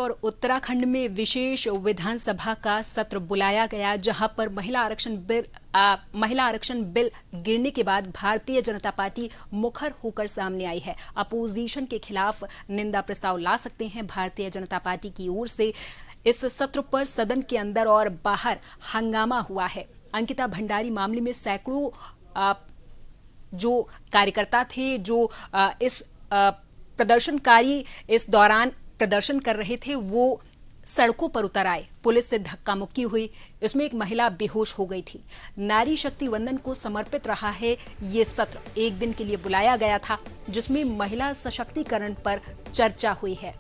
और उत्तराखंड में विशेष विधानसभा का सत्र बुलाया गया, जहां पर महिला आरक्षण बिल गिरने के बाद भारतीय जनता पार्टी मुखर होकर सामने आई है। अपोजिशन के खिलाफ निंदा प्रस्ताव ला सकते हैं भारतीय जनता पार्टी की ओर से। इस सत्र पर सदन के अंदर और बाहर हंगामा हुआ है। अंकिता भंडारी मामले में सैकड़ों जो कार्यकर्ता थे, जो इस प्रदर्शनकारी इस दौरान प्रदर्शन कर रहे थे, वो सड़कों पर उतर आए। पुलिस से धक्का मुक्की हुई, इसमें एक महिला बेहोश हो गई थी। नारी शक्ति वंदन को समर्पित रहा है ये सत्र। एक दिन के लिए बुलाया गया था, जिसमें महिला सशक्तिकरण पर चर्चा हुई है।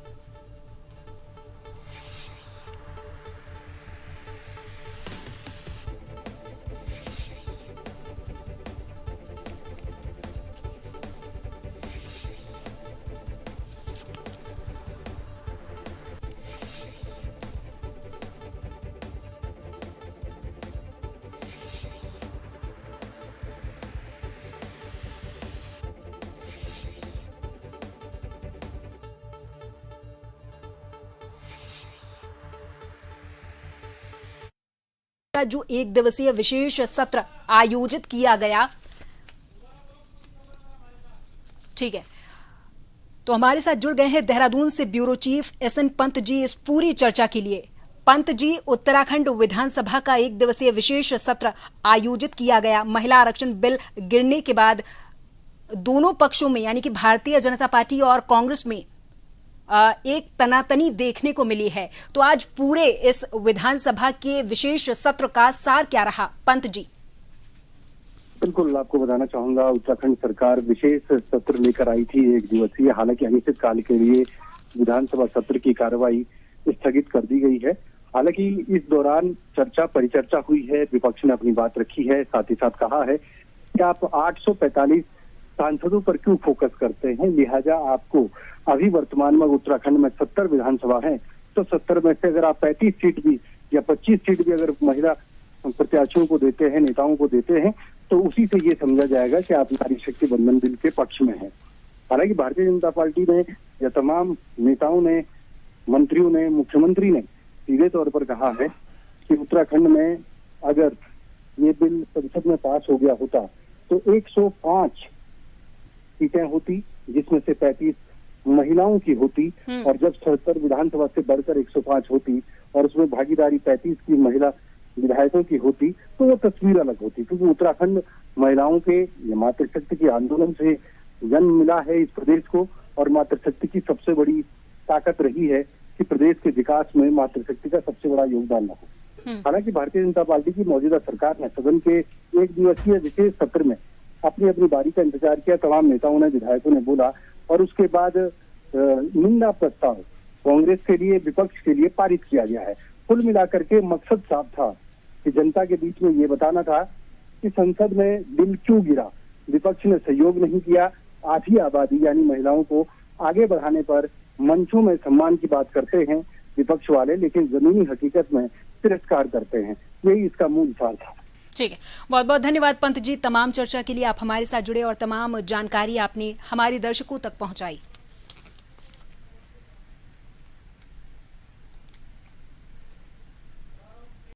जो एक दिवसीय विशेष सत्र आयोजित किया गया, ठीक है, तो हमारे साथ जुड़ गए हैं देहरादून से bureau chief SN Pant ji इस पूरी चर्चा के लिए। पंत जी, उत्तराखंड विधानसभा का एक दिवसीय विशेष सत्र आयोजित किया गया। महिला आरक्षण बिल गिरने के बाद दोनों पक्षों में, यानी कि भारतीय जनता पार्टी और कांग्रेस में एक तनातनी देखने को मिली है। तो आज पूरे इस विधानसभा के विशेष सत्र का सार क्या रहा, पंत जी? बिल्कुल, आपको बताना चाहूंगा, उत्तराखंड सरकार विशेष सत्र लेकर आई थी एक दिवसीय। हालांकि अनिश्चितकाल के लिए विधानसभा सत्र की कार्रवाई स्थगित कर दी गई है। हालांकि इस दौरान चर्चा परिचर्चा हुई है, विपक्ष ने अपनी बात रखी है, साथ ही साथ कहा है कि आप 845 सांसदों पर क्यों फोकस करते हैं, लिहाजा आपको अभी वर्तमान में उत्तराखंड में 70 विधानसभा है, तो 70 में से अगर आप 35 सीट भी या 25 सीट भी अगर महिला प्रत्याशियों को देते हैं, नेताओं को देते हैं, तो उसी से ये समझा जाएगा कि आप नारी शक्ति बंधन बिल के पक्ष में हैं। हालांकि भारतीय जनता पार्टी ने या तमाम नेताओं ने, मंत्रियों ने, मुख्यमंत्री ने सीधे तौर पर कहा है कि उत्तराखंड में अगर ये बिल संसद में पास हो गया होता तो 105 सीटें होती, जिसमें से 35 महिलाओं की होती, और जब 70 विधानसभा से बढ़कर 105 होती और उसमें भागीदारी 35 की महिला विधायकों की होती, तो वो तस्वीर अलग होती। क्योंकि उत्तराखंड महिलाओं के मातृशक्ति के आंदोलन से जन्म मिला है इस प्रदेश को, और मातृशक्ति की सबसे बड़ी ताकत रही है कि प्रदेश के विकास में मातृशक्ति का सबसे बड़ा योगदान रहा। हालांकि भारतीय जनता पार्टी की मौजूदा सरकार ने सदन के एक दिवसीय विशेष सत्र में अपनी अपनी बारी का इंतजार किया। तमाम नेताओं ने, विधायकों ने बोला, और उसके बाद निंदा प्रस्ताव कांग्रेस के लिए, विपक्ष के लिए पारित किया गया है। कुल मिलाकर के मकसद साफ था कि जनता के बीच में ये बताना था कि संसद में बिल क्यों गिरा। विपक्ष ने सहयोग नहीं किया। आधी आबादी यानी महिलाओं को आगे बढ़ाने पर मंचों में सम्मान की बात करते हैं विपक्ष वाले, लेकिन जमीनी हकीकत में तिरस्कार करते हैं। यही इसका मूल सार था। ठीक है, बहुत बहुत धन्यवाद पंत जी। तमाम चर्चा के लिए आप हमारे साथ जुड़े और तमाम जानकारी आपने हमारे दर्शकों तक पहुंचाई।